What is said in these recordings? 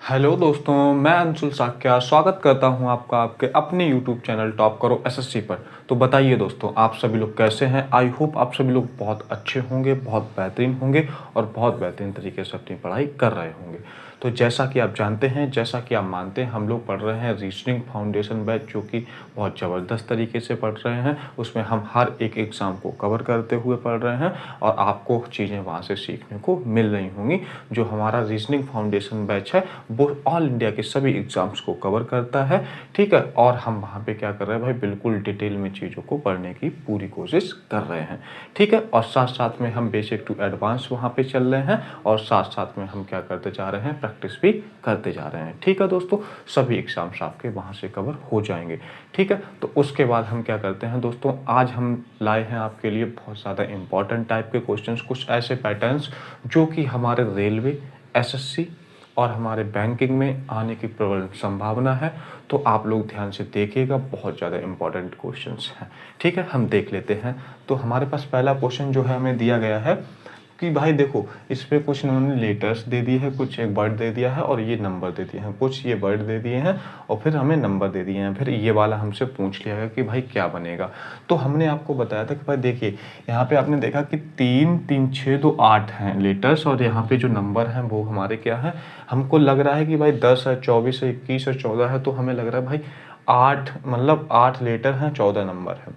Hello दोस्तों, मैं अंशुल साक्या स्वागत करता हूं आपका आपके अपने यूट्यूब चैनल टॉप करो एसएससी पर। तो बताइए दोस्तों, आप सभी लोग कैसे हैं। आई होप आप सभी लोग बहुत अच्छे होंगे, बहुत बेहतरीन होंगे और बहुत बेहतरीन तरीके से अपनी पढ़ाई कर रहे होंगे। तो जैसा कि आप जानते हैं, जैसा कि आप मानते हैं, हम लोग पढ़ रहे हैं रीजनिंग फाउंडेशन बैच, जो कि बहुत ज़बरदस्त तरीके से पढ़ रहे हैं। उसमें हम हर एक एग्ज़ाम को कवर करते हुए पढ़ रहे हैं और आपको चीज़ें वहाँ से सीखने को मिल रही होंगी। जो हमारा रीजनिंग फाउंडेशन बैच है वो ऑल इंडिया के सभी एग्ज़ाम्स को कवर करता है, ठीक है। और हम वहाँ पे क्या कर रहे हैं भाई, बिल्कुल डिटेल में चीज़ों को पढ़ने की पूरी कोशिश कर रहे हैं, ठीक है। और साथ साथ में हम बेसिक टू एडवांस वहाँ पे चल रहे हैं और साथ साथ में हम क्या करते जा रहे हैं, प्रैक्टिस भी करते जा रहे हैं, ठीक है दोस्तों। सभी एग्ज़ाम्स आपके वहाँ से कवर हो जाएंगे, ठीक है। तो उसके बाद हम क्या करते हैं दोस्तों, आज हम लाए हैं आपके लिए बहुत ज़्यादा इंपॉर्टेंट टाइप के क्वेश्चंस, कुछ ऐसे पैटर्न्स जो कि हमारे रेलवे, एसएससी और हमारे बैंकिंग में आने की प्रबल संभावना है। तो आप लोग ध्यान से देखिएगा, बहुत ज़्यादा इंपॉर्टेंट क्वेश्चंस हैं, ठीक है। हम देख लेते हैं। तो हमारे पास पहला क्वेश्चन जो है हमें दिया गया है कि भाई देखो, इस पे कुछ इन्होंने लेटर्स दे दिए हैं, कुछ एक वर्ड दे दिया है और ये नंबर दे दिए हैं, कुछ ये वर्ड दे दिए हैं और फिर हमें नंबर दे दिए हैं। फिर ये वाला हमसे पूछ लिया गया कि भाई क्या बनेगा। तो हमने आपको बताया था कि भाई देखिए, यहाँ पे आपने देखा कि 3 3 6 2 8 हैं लेटर्स और यहाँ पे जो नंबर हैं वो हमारे क्या है, हमको लग रहा है कि भाई 10 है, 24 है, 21 है, 14 है। तो हमें लग रहा है भाई 8, मतलब 8 लेटर हैं, 14 नंबर है,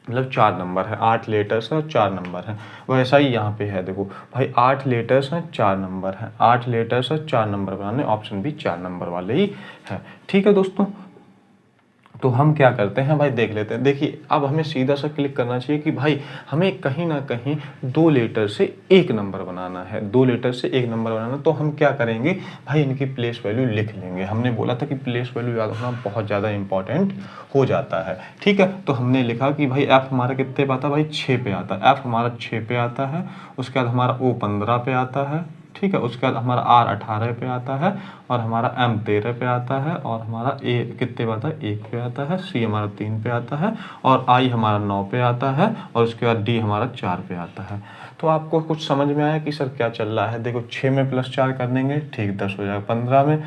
मतलब 4 नंबर है। 8 लेटर्स हैं और 4 नंबर हैं। वैसा ही यहाँ पे है, देखो भाई 8 लेटर्स हैं, 4 नंबर हैं, 8 लेटर्स और 4 नंबर बनाने, ऑप्शन भी 4 नंबर वाले ही है, ठीक है दोस्तों। तो हम क्या करते हैं भाई, देख लेते हैं। देखिए, अब हमें सीधा सा क्लिक करना चाहिए कि भाई हमें कहीं ना कहीं 2 लेटर से एक नंबर बनाना है, 2 लेटर से एक नंबर बनाना। तो हम क्या करेंगे भाई, इनकी प्लेस वैल्यू लिख लेंगे। हमने बोला था कि प्लेस वैल्यू याद होना बहुत ज़्यादा इंपॉर्टेंट हो जाता है, ठीक है। तो हमने लिखा कि भाई एफ हमारा कितने पे आता है भाई, 6 पे आता है, एफ हमारा 6 पे आता है। उसके बाद हमारा ओ 15 पे आता है, ठीक है। उसके बाद हमारा आर 18 पे आता है और हमारा एम 13 पे आता है और हमारा ए कितने पे आता है, 1 पे आता है। सी हमारा 3 पे आता है और आई हमारा 9 पे आता है और उसके बाद डी हमारा 4 पे आता है। तो आपको कुछ समझ में आया कि सर क्या चल रहा है। देखो, 6 में +4 कर देंगे, ठीक, 10 हो जाएगा। 15 में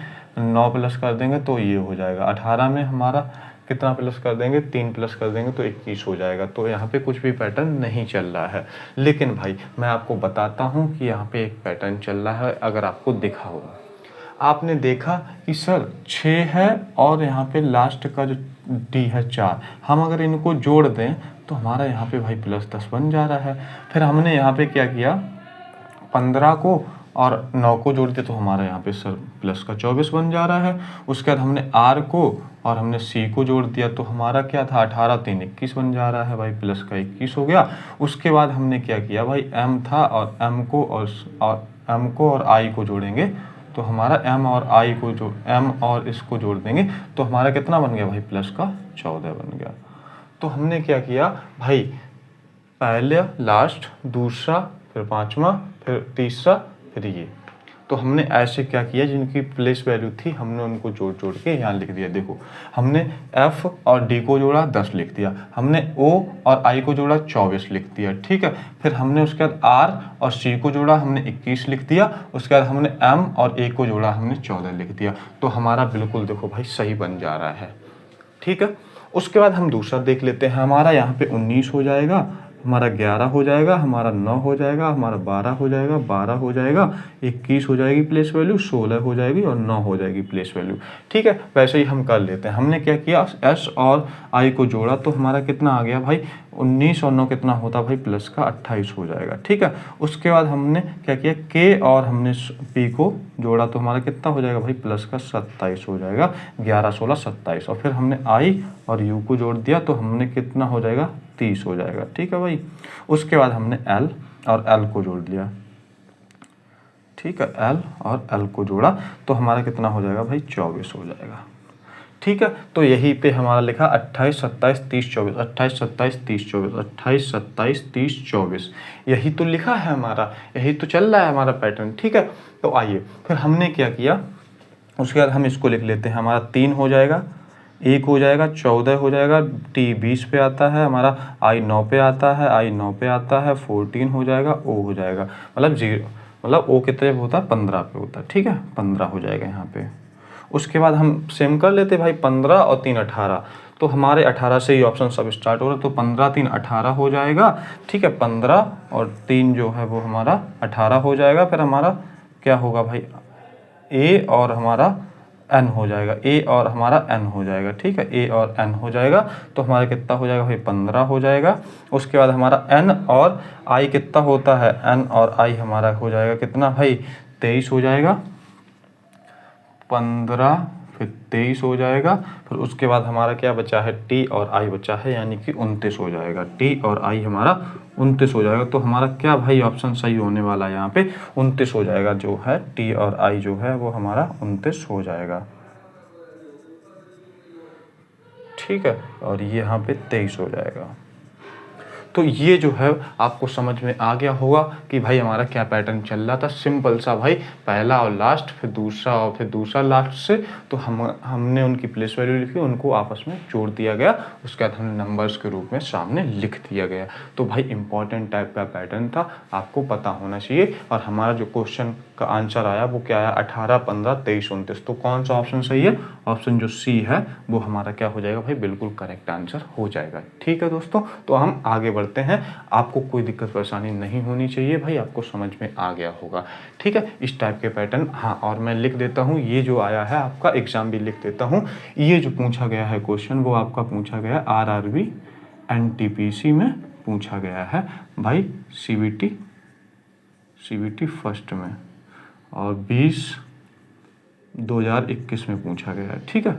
9 प्लस कर देंगे तो ये हो जाएगा। 18 में हमारा कितना प्लस कर देंगे, 3 प्लस कर देंगे तो 21 हो जाएगा। तो यहाँ पे कुछ भी पैटर्न नहीं चल रहा है। लेकिन भाई मैं आपको बताता हूँ कि यहाँ पे एक पैटर्न चल रहा है, अगर आपको दिखा होगा। आपने देखा कि सर 6 है और यहाँ पे लास्ट का जो डी है 4, हम अगर इनको जोड़ दें तो हमारा यहाँ पे भाई +10 बन जा रहा है। फिर हमने यहाँ पे क्या किया, 15 को और 9 को जोड़ दिया तो हमारा यहाँ पे सर प्लस का 24 बन जा रहा है। उसके बाद हमने आर को और हमने सी को जोड़ दिया तो हमारा क्या था, 18 3 21 बन जा रहा है भाई, प्लस का 21 हो गया। उसके बाद हमने क्या किया भाई, एम था और एम को और आई को जोड़ेंगे तो हमारा एम और आई को जो एम और इसको जोड़ देंगे तो हमारा कितना बन गया भाई, प्लस का 14 बन गया। तो हमने क्या किया भाई, पहले लास्ट, दूसरा, फिर पांचवा, फिर तीसरा, फिर ये। तो हमने ऐसे क्या किया, जिनकी प्लेस वैल्यू थी हमने उनको जोड़ जोड़ के यहाँ लिख दिया। देखो, हमने एफ और डी को जोड़ा 10 लिख दिया, हमने ओ और आई को जोड़ा 24 लिख दिया, ठीक है। फिर हमने उसके बाद आर और सी को जोड़ा, हमने 21 लिख दिया। उसके बाद हमने एम और ए को जोड़ा, हमने 14 लिख दिया। तो हमारा बिल्कुल देखो भाई सही बन जा रहा है, ठीक है। उसके बाद हम दूसरा देख लेते हैं। हमारा यहाँ पे 19 हो जाएगा, हमारा 11 हो जाएगा, हमारा 9 हो जाएगा, हमारा 12 हो जाएगा, 12 हो जाएगा, 21 हो जाएगी प्लेस वैल्यू, 16 हो जाएगी और 9 हो जाएगी प्लेस वैल्यू, ठीक है। वैसे ही हम कर लेते हैं। हमने क्या किया, एस और आई को जोड़ा तो हमारा कितना आ गया भाई, 19 और 9 कितना होता भाई, प्लस का 28 हो जाएगा, ठीक है। उसके बाद हमने क्या किया, के और हमने पी को जोड़ा तो हमारा कितना हो जाएगा भाई, प्लस का 27 हो जाएगा। 11 16 27 और फिर हमने आई और यू को जोड़ दिया तो हमने कितना हो जाएगा, 30 हो जाएगा, ठीक है भाई। उसके बाद हमने एल और एल को जोड़ दिया, ठीक है। एल और एल को जोड़ा तो हमारा कितना हो जाएगा भाई, 24 हो जाएगा, ठीक है। तो यही पे हमारा लिखा 28 27 30 24, 28 27 30 24, 28 27 30 24, यही तो लिखा है हमारा, यही तो चल रहा है हमारा पैटर्न, ठीक है। तो आइए फिर हमने क्या किया, उसके बाद हम इसको लिख लेते हैं। हमारा 3 हो जाएगा, 1 हो जाएगा, 14 हो जाएगा, टी 20 पे आता है, हमारा आई 9 पे आता है, आई 9 पे आता है, 14 हो जाएगा, ओ हो जाएगा, मतलब 0 मतलब ओ कितने पे होता है, 15 पे होता है, ठीक है, 15 हो जाएगा यहाँ पे। उसके बाद हम सेम कर लेते भाई, 15 और 3 18, तो हमारे 18 से ही ऑप्शन सब स्टार्ट हो रहा है, तो 15 3 18 हो जाएगा, ठीक है, 15 और 3 जो है वो हमारा 18 हो जाएगा। फिर हमारा क्या होगा भाई, ए और हमारा एन हो जाएगा, ए और हमारा एन हो जाएगा, ठीक है, ए और एन हो जाएगा, तो हमारा कितना हो जाएगा भाई, 15 हो जाएगा। उसके बाद हमारा एन और आई कितना होता है, एन और आई हमारा हो जाएगा कितना भाई, 23 हो जाएगा, 15 फिर 23 हो जाएगा। फिर उसके बाद हमारा क्या बचा है, टी और आई बचा है, यानी कि 29 हो जाएगा, टी और आई हमारा 29 हो जाएगा। तो हमारा क्या भाई ऑप्शन सही होने वाला है यहाँ पे, 29 हो जाएगा, जो है टी और आई जो है वो हमारा 29 हो जाएगा, ठीक है, और ये यहाँ पे 23 हो जाएगा। तो ये जो है आपको समझ में आ गया होगा कि भाई हमारा क्या पैटर्न चल रहा था, सिंपल सा भाई, पहला और लास्ट, फिर दूसरा और फिर दूसरा लास्ट से, तो हमने उनकी प्लेस वैल्यू लिखी, उनको आपस में जोड़ दिया गया, उसके बाद हमने नंबर्स के रूप में सामने लिख दिया गया। तो भाई इंपॉर्टेंट टाइप का पैटर्न था, आपको पता होना चाहिए। और हमारा जो क्वेश्चन का आंसर आया वो क्या आया, 18 15 23 29, तो कौन सा ऑप्शन सही है, ऑप्शन जो सी है वो हमारा क्या हो जाएगा भाई, बिल्कुल करेक्ट आंसर हो जाएगा, ठीक है दोस्तों। तो हम आगे बढ़ते हैं, आपको कोई दिक्कत परेशानी नहीं होनी चाहिए भाई, आपको समझ में आ गया होगा, ठीक है, इस टाइप के पैटर्न। हाँ, और मैं लिख देता हूँ, ये जो आया है आपका एग्जाम भी लिख देता हूँ, ये जो पूछा गया है क्वेश्चन वो आपका पूछा गया RRB NTPC में पूछा गया है भाई, CBT फर्स्ट में, और 2021 में पूछा गया है, ठीक है,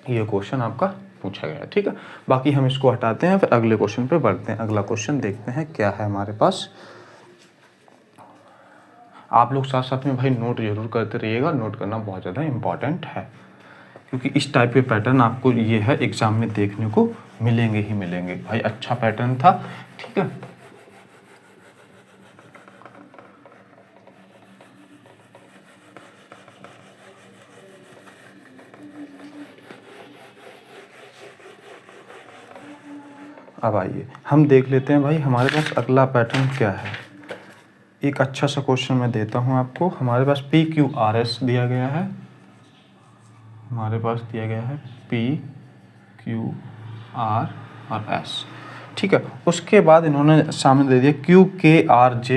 ये क्वेश्चन आपका पूछा गया है, ठीक है। बाकी हम इसको हटाते हैं, फिर अगले क्वेश्चन पे बढ़ते हैं। अगला क्वेश्चन देखते हैं क्या है हमारे पास। आप लोग साथ साथ में भाई नोट जरूर करते रहिएगा, नोट करना बहुत ज़्यादा इंपॉर्टेंट है, क्योंकि इस टाइप के पैटर्न आपको ये है एग्जाम में देखने को मिलेंगे ही मिलेंगे भाई। अच्छा पैटर्न था, ठीक है। अब आइए हम देख लेते हैं भाई हमारे पास अगला पैटर्न क्या है। एक अच्छा सा क्वेश्चन मैं देता हूं आपको। हमारे पास PQRS दिया गया है, हमारे पास दिया गया है PQR और S, ठीक है। उसके बाद इन्होंने सामने दे दिया QKRJ,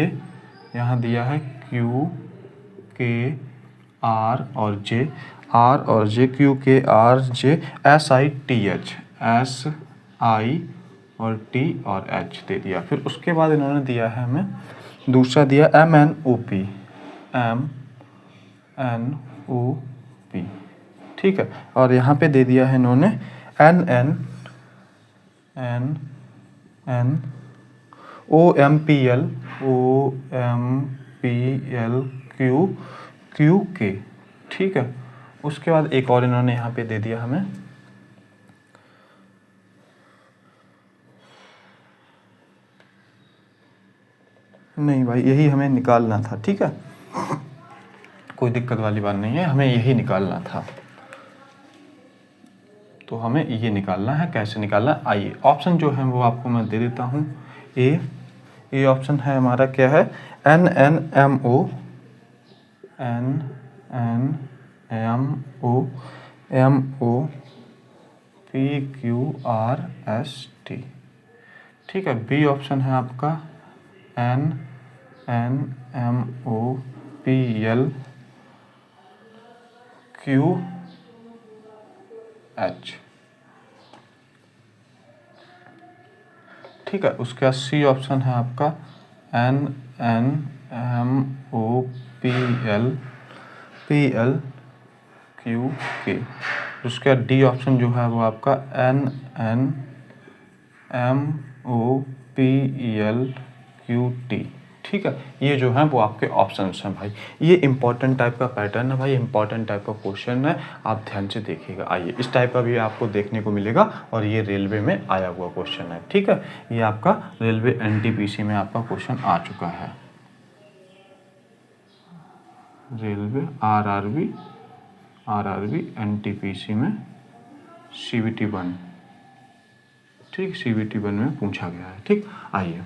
यहाँ दिया है QKR और J, R और J, QKRJ SITH, SI और T और H दे दिया। फिर उसके बाद इन्होंने दिया है हमें दूसरा दिया MNOP, MNOP, ठीक है। और यहाँ पे दे दिया है इन्होंने OMPL, QQ, ठीक है। उसके बाद एक और इन्होंने यहाँ पे दे दिया हमें नहीं भाई, यही हमें निकालना था, ठीक है, कोई दिक्कत वाली बात नहीं है, हमें यही निकालना था। तो हमें ये निकालना है, कैसे निकालना है आइए। ऑप्शन जो है वो आपको मैं दे देता हूँ। ए ऑप्शन है हमारा क्या है, NNMO, PQRST, ठीक है। बी ऑप्शन है आपका NNMOPLQH, ठीक है। उसके बाद सी ऑप्शन है आपका NNMOPLQK। उसके बाद डी ऑप्शन जो है वो आपका NNMOPLQT, ठीक है। ये जो है वो आपके ऑप्शंस हैं भाई। ये इंपॉर्टेंट टाइप का पैटर्न है भाई, इंपॉर्टेंट टाइप का क्वेश्चन है, आप ध्यान से देखिएगा। आइए इस टाइप का भी आपको देखने को मिलेगा, और ये रेलवे में आया हुआ क्वेश्चन है, ठीक है। ये आपका रेलवे NTPC में आपका क्वेश्चन आ चुका है, रेलवे RRB NTPC में CBT 1, ठीक, CBT 1 में पूछा गया है, ठीक। आइए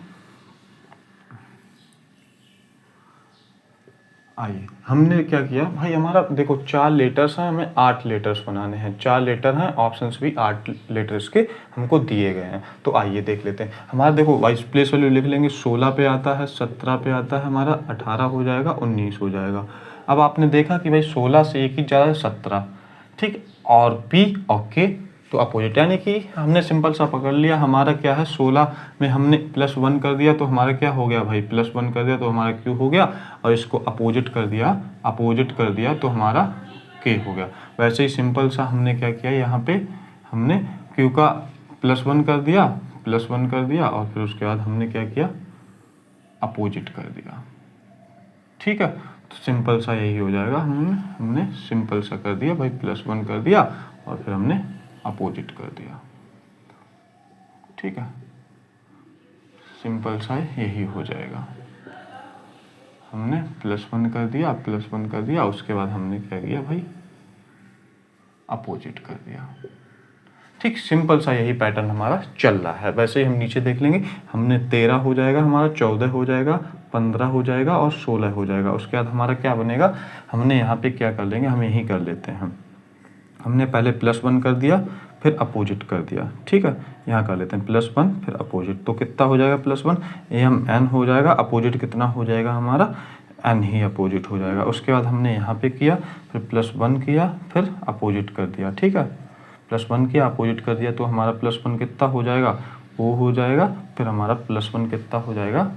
आइए हमने क्या किया भाई, हमारा देखो 4 लेटर्स हैं, हमें 8 लेटर्स बनाने हैं। 4 लेटर हैं, ऑप्शंस भी 8 लेटर्स के हमको दिए गए हैं। तो आइए देख लेते हैं। हमारा देखो वाइस प्लेस वैल्यू लिख लेंगे, 16 पे आता है, 17 पे आता है, हमारा 18 हो जाएगा, 19 हो जाएगा। अब आपने देखा कि भाई 16 से एक ही जा रहा है 17, ठीक, और पी और के तो अपोजिट, यानी कि हमने सिंपल सा पकड़ लिया। हमारा क्या है, 16 में हमने +1 कर दिया तो हमारा क्या हो गया भाई, +1 कर दिया तो हमारा क्यू हो गया, और इसको अपोजिट कर दिया तो हमारा के हो गया। वैसे ही सिंपल सा हमने क्या किया, यहाँ पे हमने क्यू का +1 कर दिया, और फिर उसके बाद हमने क्या किया, अपोजिट कर दिया। ठीक है, तो सिंपल सा यही हो जाएगा। हमने सिंपल सा कर दिया भाई, +1 कर दिया और फिर हमने अपोजिट कर दिया। ठीक है, सिंपल सा यही हो जाएगा। हमने +1 कर दिया, उसके बाद हमने क्या किया भाई, अपोजिट कर दिया। ठीक, सिंपल सा यही पैटर्न हमारा चल रहा है। वैसे ही हम नीचे देख लेंगे, हमने 13 हो जाएगा, हमारा 14 हो जाएगा, 15 हो जाएगा और 16 हो जाएगा। उसके बाद हमारा क्या बनेगा, हमने यहाँ पे क्या कर लेंगे, हम यही कर लेते हैं। हमने पहले +1 कर दिया, फिर अपोजिट कर दिया। ठीक है, यहाँ कर लेते हैं +1 फिर अपोजिट, तो कितना हो जाएगा, +1 n हो जाएगा, अपोजिट कितना हो जाएगा हमारा, n ही अपोजिट हो जाएगा। उसके बाद हमने यहाँ पे किया, फिर +1 किया, फिर अपोजिट कर दिया। ठीक है, +1 किया, अपोजिट कर दिया, तो हमारा +1 कितना हो जाएगा, O हो जाएगा, फिर हमारा +1 कितना हो जाएगा,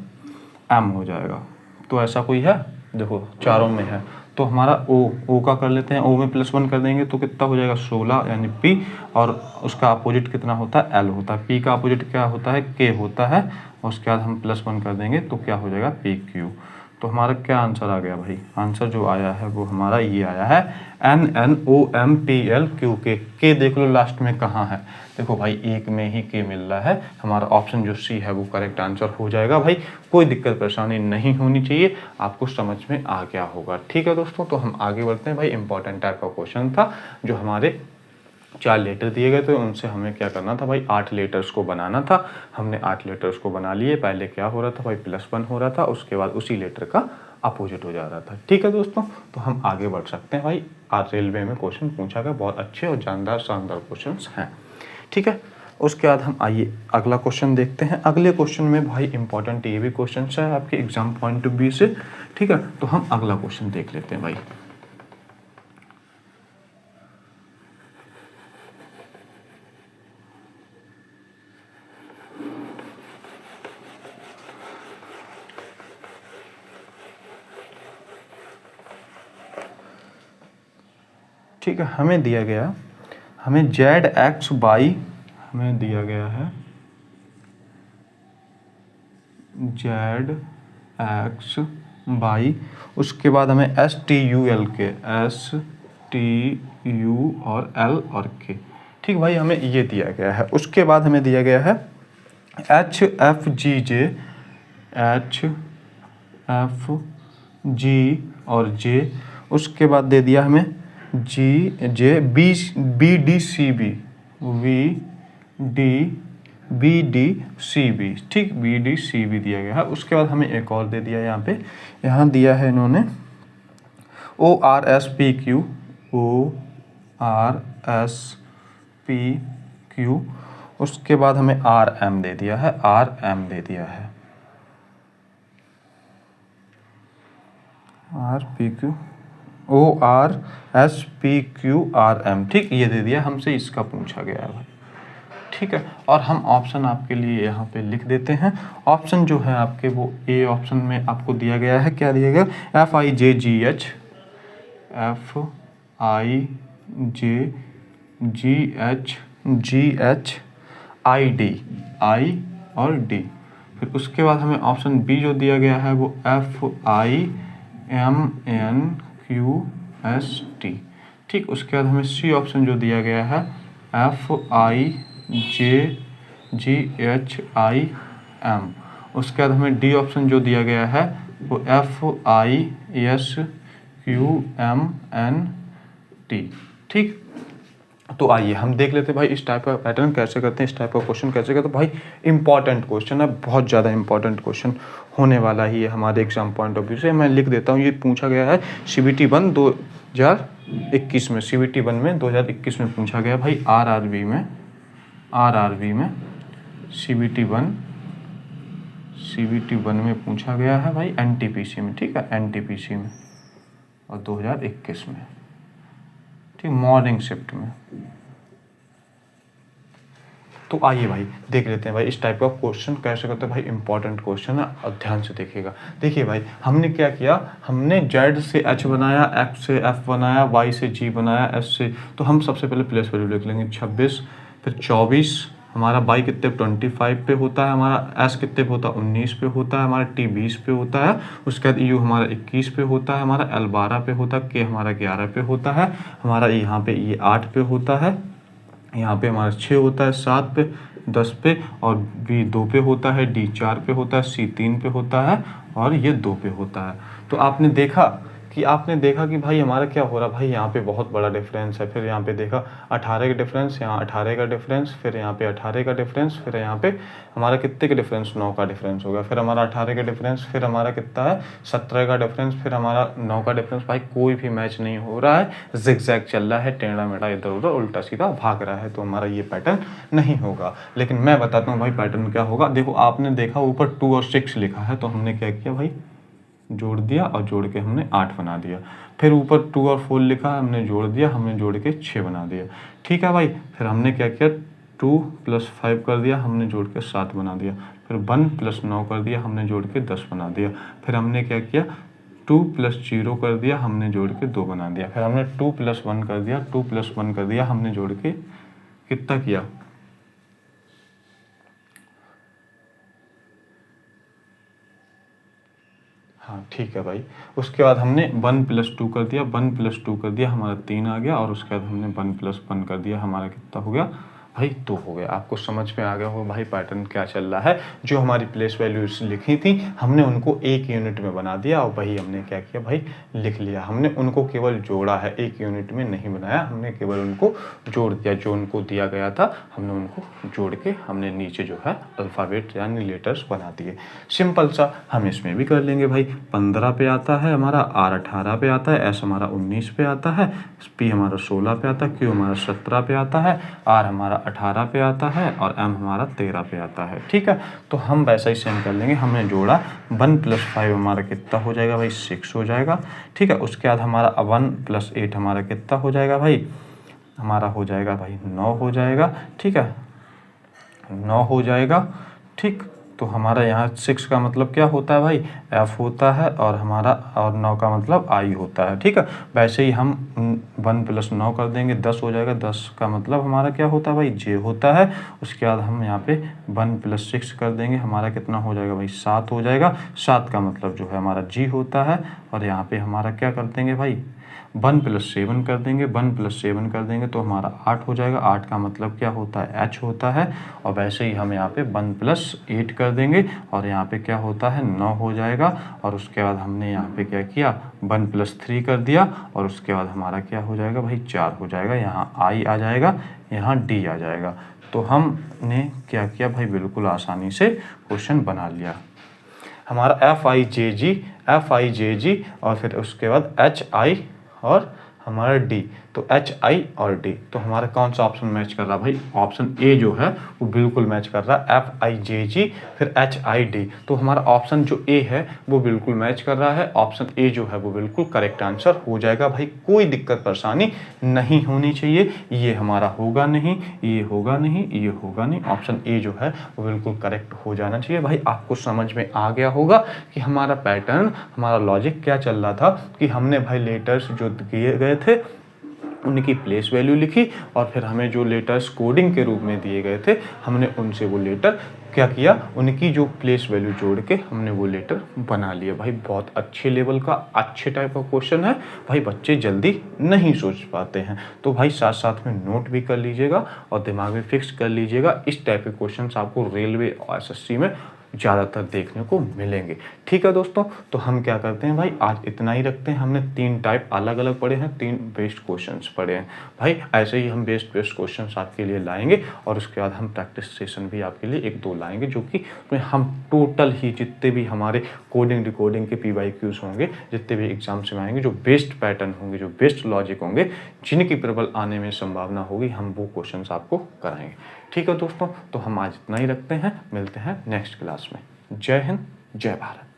M हो जाएगा। तो ऐसा कोई है, देखो चारों में है, तो हमारा O का कर लेते हैं। O में +1 कर देंगे तो कितना हो जाएगा, 16 यानी P, और उसका अपोजिट कितना होता है, L होता है। P का अपोजिट क्या होता है, K होता है। उसके बाद हम +1 कर देंगे तो क्या हो जाएगा, PQ। तो हमारा क्या आंसर आ गया भाई, आंसर जो आया है वो हमारा ये आया है, NNOMPLQK। के देख लो लास्ट में कहाँ है, देखो भाई एक में ही के मिल रहा है। हमारा ऑप्शन जो सी है वो करेक्ट आंसर हो जाएगा भाई। कोई दिक्कत परेशानी नहीं होनी चाहिए, आपको समझ में आ गया होगा। ठीक है दोस्तों, तो हम आगे बढ़ते हैं भाई। इंपॉर्टेंट टाइप का क्वेश्चन था, जो हमारे 4 लेटर दिए गए थे, उनसे हमें क्या करना था भाई, 8 लेटर्स को बनाना था। हमने 8 लेटर्स को बना लिए। पहले क्या हो रहा था भाई, +1 हो रहा था, उसके बाद उसी लेटर का अपोजिट हो जा रहा था। ठीक है दोस्तों, तो हम आगे बढ़ सकते हैं भाई। आज रेलवे में क्वेश्चन पूछा गया, बहुत अच्छे और जानदार शानदार क्वेश्चन हैं। ठीक है, उसके बाद हम आइए अगला क्वेश्चन देखते हैं। अगले क्वेश्चन में भाई इंपॉर्टेंट ये भी क्वेश्चन है आपके एग्जाम पॉइंट ऑफ व्यू से। ठीक है, तो हम अगला क्वेश्चन देख लेते हैं भाई। ठीक है, हमें दिया गया, हमें ZX/Y हमें दिया गया है, ZX/Y। उसके बाद हमें STUL के, STU और L और K। ठीक भाई, हमें ये दिया गया है। उसके बाद हमें दिया गया है HFGJ, HFG और J। उसके बाद दे दिया हमें BDCB, BDCB। ठीक, BDCB दिया गया है। उसके बाद हमें एक और दे दिया यहाँ पे, यहाँ दिया है इन्होंने ORSPQ, ORSPQ। उसके बाद हमें RM दे दिया है, RM दे दिया है, RPQ, ORSPQRM। ठीक, ये दे दिया हमसे, इसका पूछा गया है भाई। ठीक है, और हम ऑप्शन आपके लिए यहाँ पे लिख देते हैं। ऑप्शन जो है आपके, वो ए ऑप्शन में आपको दिया गया है, क्या दिया गया, FIJGH, FIJGH ID, I और D। फिर उसके बाद हमें ऑप्शन बी जो दिया गया है वो FIMNQST। ठीक, उसके बाद हमें सी ऑप्शन जो दिया गया है FIJGHIM। उसके बाद हमें डी ऑप्शन जो दिया गया है वो FISQMNT। ठीक, तो आइए हम देख लेते हैं भाई इस टाइप का पैटर्न कैसे करते हैं, इस टाइप का क्वेश्चन कैसे करते हैं। भाई इंपॉर्टेंट क्वेश्चन है, बहुत ज़्यादा इंपॉर्टेंट क्वेश्चन होने वाला ही है हमारे एग्जाम पॉइंट ऑफ व्यू से। मैं लिख देता हूँ, ये पूछा गया है CBT 1 2021 में, CBT 1 में 2021 में पूछा गया भाई। RRB में CBT 1 में पूछा गया है भाई, NTPC में, ठीक है, NTPC में, और 2021 में, ठीक, मॉर्निंग शिफ्ट में। तो आइए भाई देख लेते हैं भाई इस टाइप का क्वेश्चन कैसे करते हैं। भाई इंपॉर्टेंट क्वेश्चन है और ध्यान से देखिएगा। देखिए भाई हमने क्या किया, हमने Z से H बनाया, X से F बनाया, Y से G बनाया, S से, तो हम सबसे पहले प्लेस वैल्यू लिख लेंगे 26, फिर 24, हमारा Y कितने 25 पे होता है, हमारा S कितने पे होता है 19 पे होता है, हमारा T 20 पे होता है, उसके बाद U हमारा 21 पे होता है, हमारा L 12 पे होता है, K हमारा 11 पे होता है, हमारा यहाँ पे ये 8 पे होता है, यहाँ पे हमारा 6 होता है, 7 पे, 10 पे, और B 2 पे होता है, D 4 पे होता है, C 3 पे होता है, और ये 2 पे होता है। तो आपने देखा कि भाई हमारा क्या हो रहा है, भाई यहाँ पे बहुत बड़ा डिफरेंस है। फिर यहाँ पे देखा 18 का डिफरेंस, यहाँ 18 का डिफरेंस, फिर यहाँ पे 18 का डिफरेंस, फिर यहाँ पे हमारा कितने का डिफरेंस, 9 का डिफरेंस हो गया, फिर हमारा 18 का डिफरेंस, फिर हमारा कितना है 17 का डिफरेंस, फिर हमारा 9 का डिफरेंस। भाई कोई भी मैच नहीं हो रहा है, जिगजैग चल रहा है, टेढ़ा मेढ़ा इधर उधर उल्टा सीधा भाग रहा है, तो हमारा ये पैटर्न नहीं होगा। लेकिन मैं बताता हूँ भाई पैटर्न क्या होगा। देखो आपने देखा ऊपर 2 और 6 लिखा है, तो हमने क्या किया भाई, जोड़ दिया और जोड़ के हमने 8 बना दिया। फिर ऊपर 2 और 4 लिखा है, हमने जोड़ दिया, हमने जोड़ के 6 बना दिया, ठीक है भाई। फिर हमने क्या किया, 2 + 5 कर दिया, हमने जोड़ के 7 बना दिया। फिर 1 + 9 कर दिया, हमने जोड़ के 10 बना दिया। फिर हमने क्या किया, 2 + 0 कर दिया, हमने जोड़ के 2 बना दिया। फिर हमने 2 + 1 कर दिया, 2 + 1 कर दिया, हमने जोड़ के कितना किया, हाँ ठीक है भाई। उसके बाद हमने 1 + 2 कर दिया, 1 + 2 कर दिया, हमारा 3 आ गया, और उसके बाद हमने 1 + 1 कर दिया, हमारा कितना हो गया भाई 2 हो गया। आपको समझ में आ गया होगा भाई पैटर्न क्या चल रहा है। जो हमारी प्लेस वैल्यूज लिखी थी हमने उनको एक यूनिट में बना दिया, और वही हमने क्या किया भाई लिख लिया। हमने उनको केवल जोड़ा है, एक यूनिट में नहीं बनाया, हमने केवल उनको जोड़ दिया। जो उनको दिया गया था हमने उनको जोड़ के हमने नीचे जो है अल्फ़ाबेट यानी लेटर्स बना दिए। सिंपल सा हम इसमें भी कर लेंगे भाई। 15 पे आता है हमारा, R 18 पे आता है, S हमारा 19 पे आता है, P हमारा 16 पे आता है, Q हमारा 17 पे आता है, R हमारा 18 पे आता है, और M हमारा 13 पे आता है, ठीक है। तो हम वैसा ही सेम कर लेंगे। हमने जोड़ा 1 + 5 हमारा कितना हो जाएगा भाई 6 हो जाएगा, ठीक है। उसके बाद हमारा 1 + 8 हमारा कितना हो जाएगा भाई, हमारा हो जाएगा भाई 9 हो जाएगा, ठीक है, 9 हो जाएगा, ठीक। तो हमारा यहाँ 6 का मतलब क्या होता है भाई, F होता है, और हमारा और 9 का मतलब I होता है, ठीक है। वैसे ही हम 1 + 9 कर देंगे, 10 हो जाएगा, 10 का मतलब हमारा क्या होता है भाई J होता है। उसके बाद हम यहाँ पे 1 + 6 कर देंगे, हमारा कितना हो जाएगा भाई 7 हो जाएगा। 7 का मतलब जो है हमारा G होता है, और यहाँ पे हमारा क्या कर देंगे भाई 1 + 7 कर देंगे, 1 + 7 कर देंगे तो हमारा 8 हो जाएगा। 8 का मतलब क्या होता है H होता है। और वैसे ही हम यहाँ पे 1 + 8 कर देंगे, और यहाँ पे क्या होता है 9 हो जाएगा। और उसके बाद हमने यहाँ पे क्या किया 1 + 3 कर दिया, और उसके बाद हमारा क्या हो जाएगा भाई 4 हो जाएगा। यहाँ I आ जाएगा, यहाँ D आ जाएगा। तो हमने क्या किया भाई बिल्कुल आसानी से क्वेश्चन बना लिया। हमारा FIJG और फिर उसके बाद HI और हमारा D, तो HI और D, तो हमारा कौन सा ऑप्शन मैच कर रहा है भाई, ऑप्शन ए जो है वो बिल्कुल मैच कर रहा है, FIJG फिर HID। तो हमारा ऑप्शन जो ए है वो बिल्कुल मैच कर रहा है, ऑप्शन ए जो है वो बिल्कुल करेक्ट आंसर हो जाएगा भाई। कोई दिक्कत परेशानी नहीं होनी चाहिए, ये हमारा होगा नहीं, ये होगा नहीं, ये होगा नहीं, ऑप्शन ए जो है वो बिल्कुल करेक्ट हो जाना चाहिए। भाई आपको समझ में आ गया होगा कि हमारा पैटर्न, हमारा लॉजिक क्या चल रहा था, कि हमने भाई लेटर्स जो दिए गए थे उनकी प्लेस वैल्यू लिखी, और फिर हमें जो लेटर्स कोडिंग के रूप में दिए गए थे हमने उनसे वो लेटर क्या किया, उनकी जो प्लेस वैल्यू जोड़ के हमने वो लेटर बना लिया। भाई बहुत अच्छे लेवल का, अच्छे टाइप का क्वेश्चन है भाई, बच्चे जल्दी नहीं सोच पाते हैं। तो भाई साथ साथ में नोट भी कर लीजिएगा और दिमाग में फिक्स कर लीजिएगा, इस टाइप के क्वेश्चन आपको रेलवे और SSC में ज़्यादातर देखने को मिलेंगे। ठीक है दोस्तों, तो हम क्या करते हैं भाई, आज इतना ही रखते हैं। हमने 3 टाइप अलग-अलग पढ़े हैं, 3 बेस्ट क्वेश्चंस पढ़े हैं। भाई ऐसे ही हम बेस्ट क्वेश्चंस आपके लिए लाएँगे और उसके बाद हम प्रैक्टिस सेशन भी आपके लिए 1-2 लाएँगे, जो कि उसमें हम टोटल ही जितने भी हमारे कोडिंग, डिकोडिंग के पीवाईक्यूज़ होंगे, जितने भी एग्ज़ाम्स में आएँगे, जो बेस्ट पैटर्न होंगे, जो बेस्ट लॉजिक होंगे, जिनकी प्रबल आने में संभावना होगी, हम वो क्वेश्चंस आपको कराएँगे। ठीक है दोस्तों, तो हम आज इतना ही रखते हैं, मिलते हैं नेक्स्ट क्लास में। जय हिंद, जय भारत।